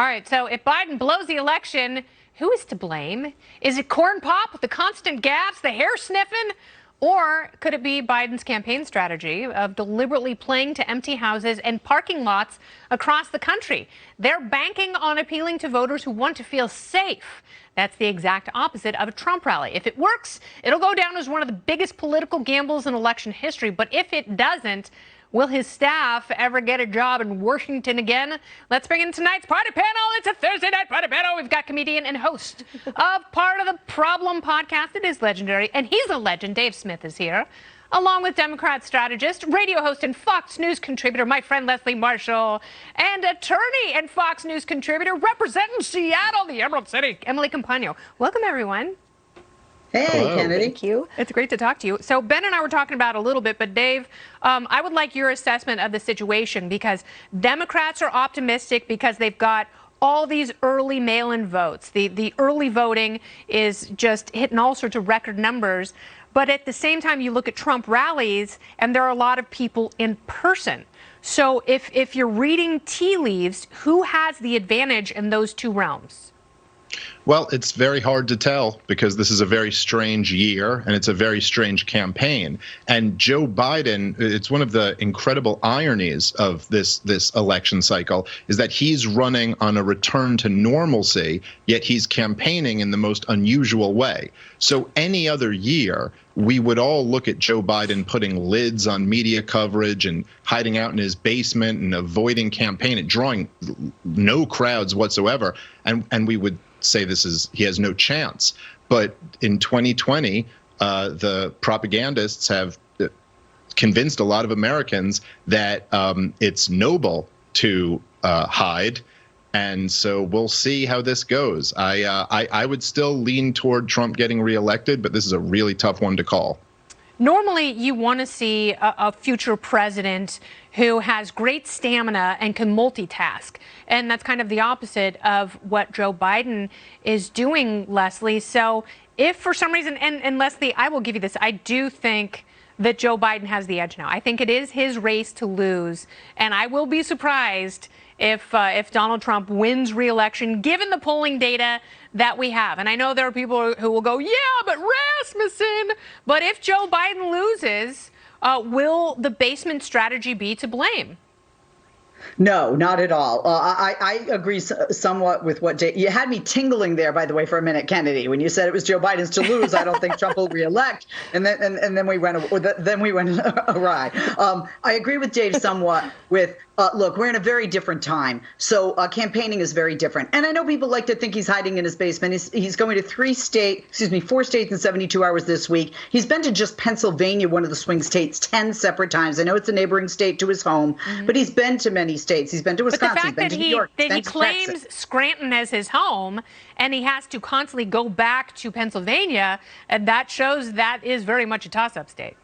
All right, so if Biden blows the election, who is to blame? Is it Corn Pop, the constant gaffes, the hair sniffing? Or could it be Biden's campaign strategy of deliberately playing to empty houses and parking lots across the country? They're banking on appealing to voters who want to feel safe. That's the exact opposite of a Trump rally. If it works, it'll go down as one of the biggest political gambles in election history. But if it doesn't, will his staff ever get a job in Washington again? Let's bring in tonight's party panel. It's a Thursday night party panel. We've got comedian and host of Part of the Problem podcast. It is legendary, and he's a legend. Dave Smith is here, along with Democrat strategist, radio host, and Fox News contributor, my friend Leslie Marshall, and attorney and Fox News contributor representing Seattle, the Emerald City, Emily Campagno. Welcome, everyone. Hey, Hello. Kennedy. Thank you. It's great to talk to you. So Ben and I were talking about it a little bit, but Dave, I would like your assessment of the situation, because Democrats are optimistic because they've got all these early mail-in votes. The early voting is just hitting all sorts of record numbers. But at the same time, you look at Trump rallies, and there are a lot of people in person. So if you're reading tea leaves, who has the advantage in those two realms? Well, it's very hard to tell because this is a very strange year and it's a very strange campaign. And Joe Biden, it's one of the incredible ironies of this election cycle is that he's running on a return to normalcy, yet he's campaigning in the most unusual way. So any other year, we would all look at Joe Biden putting lids on media coverage and hiding out in his basement and avoiding campaign and drawing no crowds whatsoever. And we would say he has no chance. But in 2020, the propagandists have convinced a lot of Americans that it's noble to hide. And so we'll see how this goes. I would still lean toward Trump getting reelected, but this is a really tough one to call. Normally, you want to see a future president who has great stamina and can multitask. And that's kind of the opposite of what Joe Biden is doing, Leslie. So if for some reason, and Leslie, I will give you this, I do think that Joe Biden has the edge now. I think it is his race to lose. And I will be surprised if Donald Trump wins re-election, given the polling data that we have. And I know there are people who will go, yeah, but Rasmussen. But if Joe Biden loses, will the basement strategy be to blame? No, not at all. I agree somewhat with what you had me tingling there, by the way, for a minute, Kennedy, when you said it was Joe Biden's to lose. I don't think Trump will reelect, and then we went awry. I agree with Dave somewhat with. Look, we're in a very different time, so campaigning is very different. And I know people like to think he's hiding in his basement. He's going to 4 states in 72 hours this week. He's been to just Pennsylvania, one of the swing states, 10 separate times. I know it's a neighboring state to his home, but he's been to many states. He's been to Wisconsin, he's been to New York, that he claims Scranton as his home, and he has to constantly go back to Pennsylvania, and that shows that is very much a toss-up state.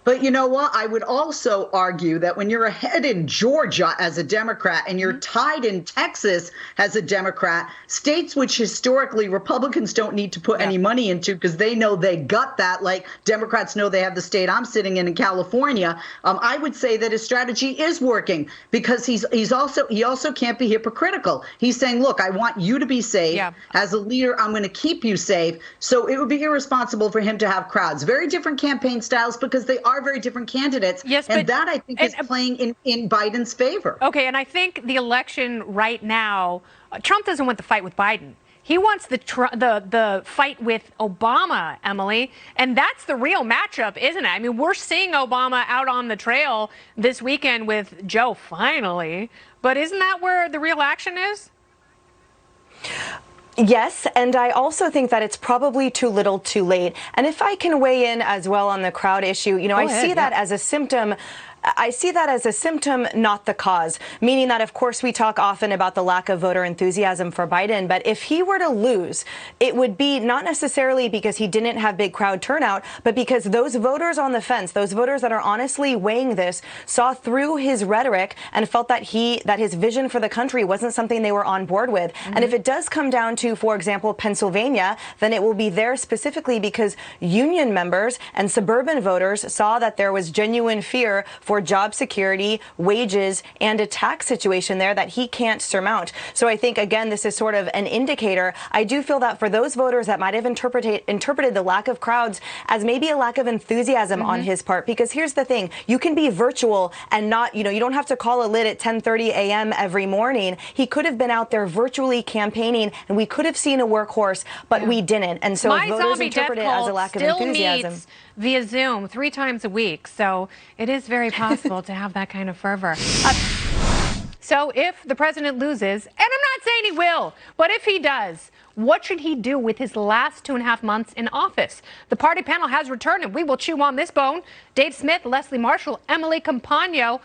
But you know what? I would also argue that when you're ahead in Georgia as a Democrat and you're tied in Texas as a Democrat, states which historically Republicans don't need to put any money into because they know they got that, like Democrats know they have the state I'm sitting in California. I would say that his strategy is working because he also can't be hypocritical. He's saying, look, I want you to be safe. Yeah. As a leader, I'm going to keep you safe. So it would be irresponsible for him to have crowds. Very different campaign styles because they are very different candidates. Yes, and that I think is playing in Biden's favor. Okay, and I think the election right now, Trump doesn't want the fight with Biden. He wants the fight with Obama, Emily, and that's the real matchup, isn't it? I mean, we're seeing Obama out on the trail this weekend with Joe finally, but isn't that where the real action is? Yes, and I also think that it's probably too little too late. And if I can weigh in as well on the crowd issue, I see that as a symptom. I see that as a symptom, not the cause, meaning that, of course, we talk often about the lack of voter enthusiasm for Biden. But if he were to lose, it would be not necessarily because he didn't have big crowd turnout, but because those voters on the fence, those voters that are honestly weighing this, saw through his rhetoric and felt that his vision for the country wasn't something they were on board with. Mm-hmm. And if it does come down to, for example, Pennsylvania, then it will be there specifically because union members and suburban voters saw that there was genuine fear for job security, wages, and a tax situation there that he can't surmount. So I think, again, this is sort of an indicator. I do feel that for those voters that might have interpreted the lack of crowds as maybe a lack of enthusiasm on his part, because here's the thing, you can be virtual and not, you don't have to call a lid at 10:30 a.m. every morning. He could have been out there virtually campaigning, and we could have seen a workhorse, but we didn't. And so voters interpret it as a lack of enthusiasm. Meets via Zoom 3 times a week, so it is very possible to have that kind of fervor. So if the president loses, and I'm not saying he will, but if he does, what should he do with his last 2.5 months in office? The party panel has returned, and we will chew on this bone. Dave Smith, Leslie Marshall, Emily Compagno.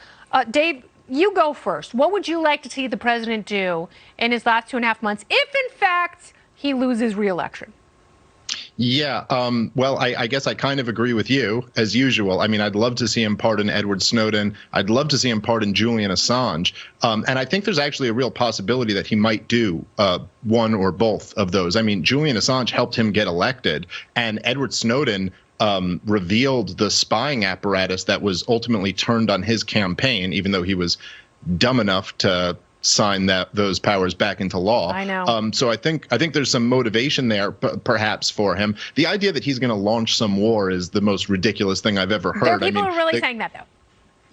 Dave, you go first. What would you like to see the president do in his last 2.5 months if, in fact, he loses re-election? Yeah, well, I guess I kind of agree with you, as usual. I mean, I'd love to see him pardon Edward Snowden. I'd love to see him pardon Julian Assange. And I think there's actually a real possibility that he might do one or both of those. I mean, Julian Assange helped him get elected, and Edward Snowden revealed the spying apparatus that was ultimately turned on his campaign, even though he was dumb enough to sign those powers back into law. I know. So I think there's some motivation there, perhaps, for him. The idea that he's going to launch some war is the most ridiculous thing I've ever heard. There are people who are really saying that, though.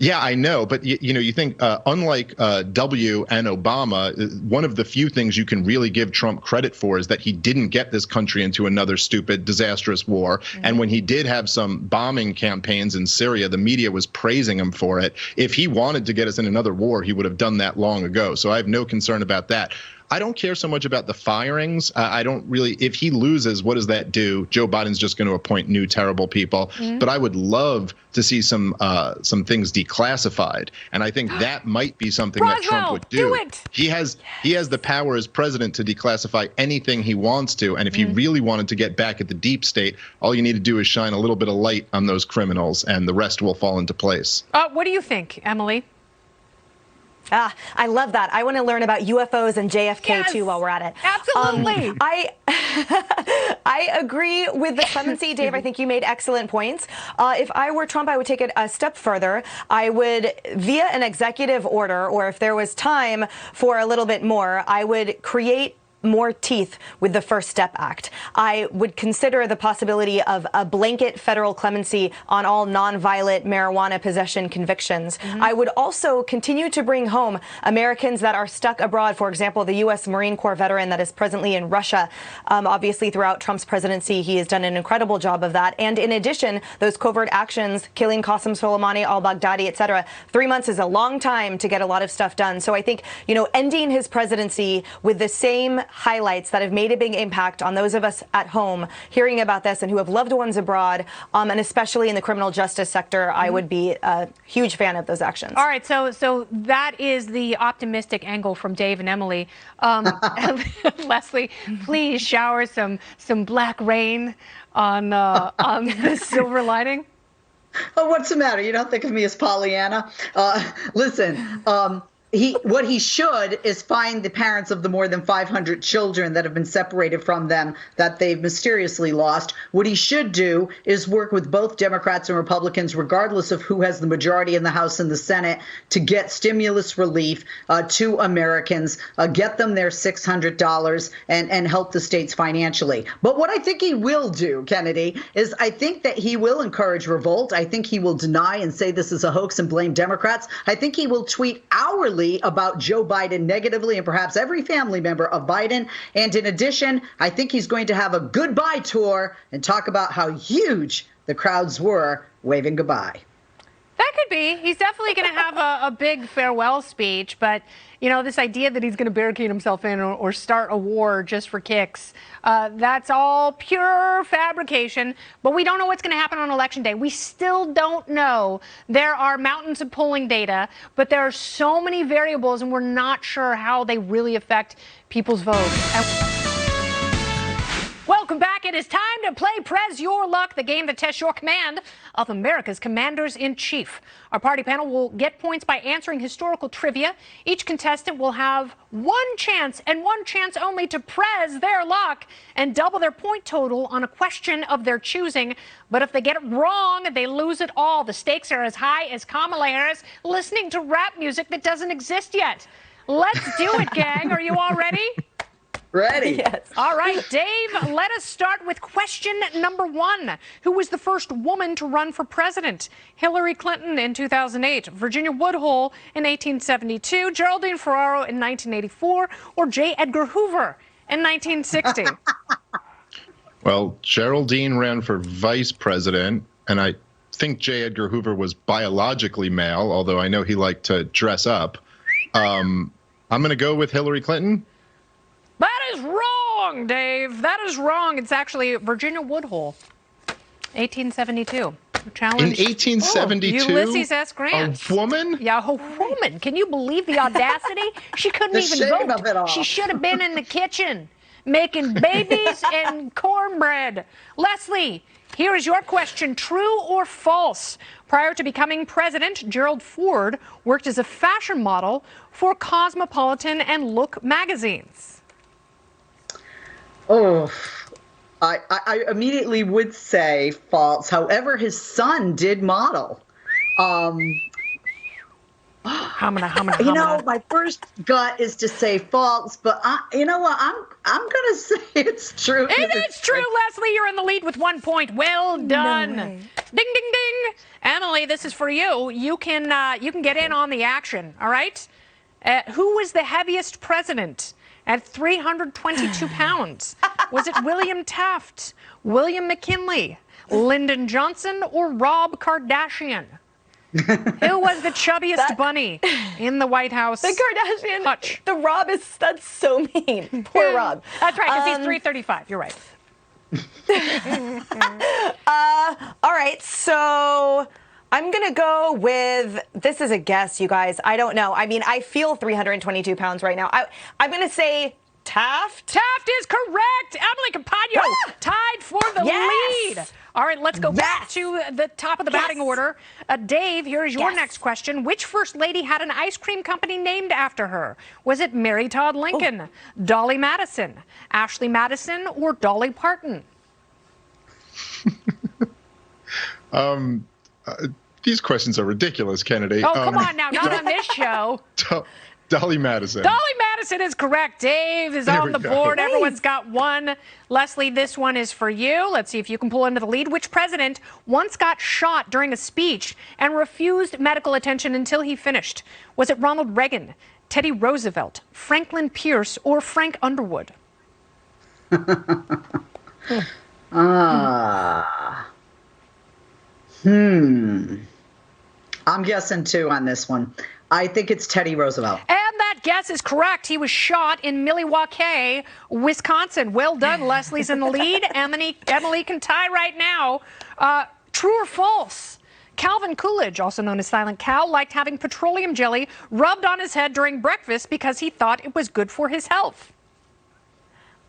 Yeah, I know. But, you think unlike W and Obama, one of the few things you can really give Trump credit for is that he didn't get this country into another stupid, disastrous war. And when he did have some bombing campaigns in Syria, the media was praising him for it. If he wanted to get us in another war, he would have done that long ago. So I have no concern about that. I don't care so much about the firings. I don't really, if he loses, what does that do? Joe Biden's just going to appoint new terrible people. But I would love to see some things declassified. And I think that might be something that Trump would do. Do it. He has the power as president to declassify anything he wants to. And if he really wanted to get back at the deep state, all you need to do is shine a little bit of light on those criminals, and the rest will fall into place. What do you think, Emily? I love that. I want to learn about UFOs and JFK too while we're at it. Absolutely. I agree with the clemency, Dave. I think you made excellent points. If I were Trump, I would take it a step further. I would, via an executive order, or if there was time for a little bit more, I would create more teeth with the First Step Act. I would consider the possibility of a blanket federal clemency on all nonviolent marijuana possession convictions. I would also continue to bring home Americans that are stuck abroad. For example, the U.S. Marine Corps veteran that is presently in Russia. Obviously, throughout Trump's presidency, he has done an incredible job of that. And in addition, those covert actions, killing Qasem Soleimani, al-Baghdadi, etc. 3 months is a long time to get a lot of stuff done. So I think, ending his presidency with the same highlights that have made a big impact on those of us at home hearing about this and who have loved ones abroad, and especially in the criminal justice sector, I would be a huge fan of those actions. All right, so that is the optimistic angle from Dave and Emily. Leslie, please shower some black rain on the silver lining. Oh, what's the matter? You don't think of me as Pollyanna? Listen, what he should is find the parents of the more than 500 children that have been separated from them that they've mysteriously lost. What he should do is work with both Democrats and Republicans, regardless of who has the majority in the House and the Senate, to get stimulus relief to Americans, get them their $600 and help the states financially. But what I think he will do, Kennedy, is I think that he will encourage revolt. I think he will deny and say this is a hoax and blame Democrats. I think he will tweet hourly about Joe Biden negatively and perhaps every family member of Biden. And in addition, I think he's going to have a goodbye tour and talk about how huge the crowds were waving goodbye. That could be. He's definitely going to have a big farewell speech. But, this idea that he's going to barricade himself in or start a war just for kicks, that's all pure fabrication. But we don't know what's going to happen on Election Day. We still don't know. There are mountains of polling data, but there are so many variables, and we're not sure how they really affect people's votes. Welcome back. It is time to play Prez Your Luck, the game that tests your command of America's commanders-in-chief. Our party panel will get points by answering historical trivia. Each contestant will have one chance and one chance only to prez their luck and double their point total on a question of their choosing. But if they get it wrong, they lose it all. The stakes are as high as Kamala Harris listening to rap music that doesn't exist yet. Let's do it, gang. Are you all ready? Ready? Yes. All right, Dave, let us start with question number 1. Who was the first woman to run for president? Hillary Clinton in 2008, Virginia Woodhull in 1872, Geraldine Ferraro in 1984, or J. Edgar Hoover in 1960? Well, Geraldine ran for vice president, and I think J. Edgar Hoover was biologically male, although I know he liked to dress up. I'm going to go with Hillary Clinton. That is wrong, Dave. That is wrong. It's actually Virginia Woodhull, 1872. Challenge. In 1872? Ulysses S. Grant. A woman? Yeah, a woman. Can you believe the audacity? She couldn't The even shame vote. of it all. She should have been in the kitchen making babies and cornbread. Leslie, here is your question. True or false? Prior to becoming president, Gerald Ford worked as a fashion model for Cosmopolitan and Look magazines. Oh, I immediately would say false. However, his son did model. You know, my first gut is to say false, but you know what? I'm gonna say it's true. It's true, Leslie. You're in the lead with 1 point. Well done. No Ding, ding, ding. Emily, this is for you. You can get in on the action. All right. Who was the heaviest president at 322 pounds? Was it William Taft, William McKinley, Lyndon Johnson, or Rob Kardashian? Who was the chubbiest bunny in the White House? The Kardashian. Hutch. The Rob that's so mean. Poor Rob. That's right, because he's 335. You're right. All right, so I'm going to go with, this is a guess, you guys. I don't know. I mean, I feel 322 pounds right now. I'm going to say Taft. Taft is correct. Emily Campagno tied for the lead. All right, let's go back to the top of the batting order. Dave, here is your next question. Which first lady had an ice cream company named after her? Was it Mary Todd Lincoln, Dolly Madison, Ashley Madison, or Dolly Parton? These questions are ridiculous, Kennedy. Oh, come on now. Not on this show. Dolly Madison. Dolly Madison is correct. Dave is on the board. Everyone's got one. Leslie, this one is for you. Let's see if you can pull into the lead. Which president once got shot during a speech and refused medical attention until he finished? Was it Ronald Reagan, Teddy Roosevelt, Franklin Pierce, or Frank Underwood? I'm guessing 2 on this one. I think it's Teddy Roosevelt. And that guess is correct. He was shot in Milwaukee, Wisconsin. Well done. Leslie's in the lead. Emily can tie right now. True or false? Calvin Coolidge, also known as Silent Cal, liked having petroleum jelly rubbed on his head during breakfast because he thought it was good for his health.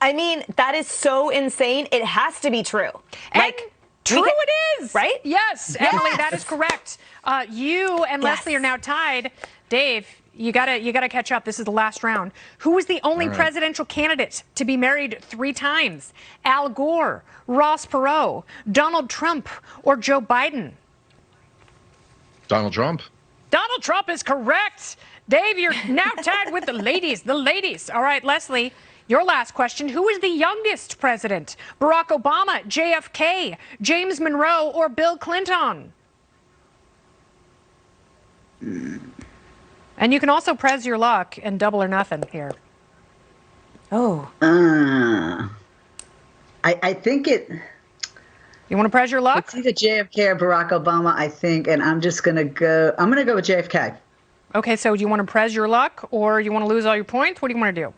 I mean, that is so insane. It has to be true. True it is. Right? Yes, Emily, that is correct. You and Leslie are now tied. Dave, you gotta catch up. This is the last round. Who was the only presidential candidate to be married 3 times? Al Gore, Ross Perot, Donald Trump, or Joe Biden? Donald Trump. Donald Trump is correct. Dave, you're now tied with the ladies. The ladies. All right, Leslie. Your last question. Who is the youngest president? Barack Obama, JFK, James Monroe, or Bill Clinton? And you can also prez your luck and double or nothing here. Oh. I think it. You want to prez your luck? It's either JFK or Barack Obama, I think, and I'm gonna go with JFK. Okay, so do you want to prez your luck or you want to lose all your points? What do you want to do?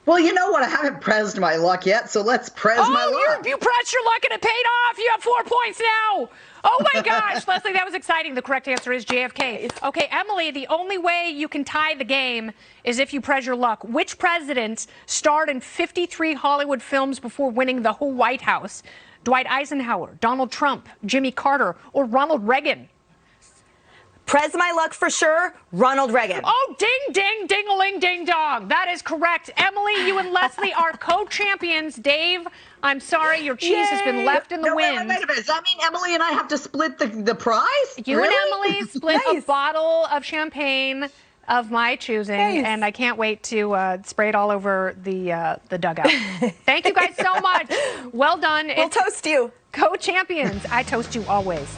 Well, you know what? I haven't prezed my luck yet, so let's prez my luck. You pressed your luck and it paid off. You have 4 points now. Oh my gosh, Leslie, that was exciting. The correct answer is JFK. Okay, Emily, the only way you can tie the game is if you prez your luck. Which president starred in 53 Hollywood films before winning the whole White House? Dwight Eisenhower, Donald Trump, Jimmy Carter, or Ronald Reagan? Prez my luck for sure, Ronald Reagan. Oh, ding, ding, ding-a-ling, ding-dong. That is correct. Emily, you and Leslie are co-champions. Dave, I'm sorry, your cheese has been left in the wind. Wait a minute. Does that mean Emily and I have to split the prize? You really? and Emily split a bottle of champagne of my choosing, and I can't wait to spray it all over the dugout. Thank you guys so much. Well done. We'll toast you. Co-champions. I toast you always.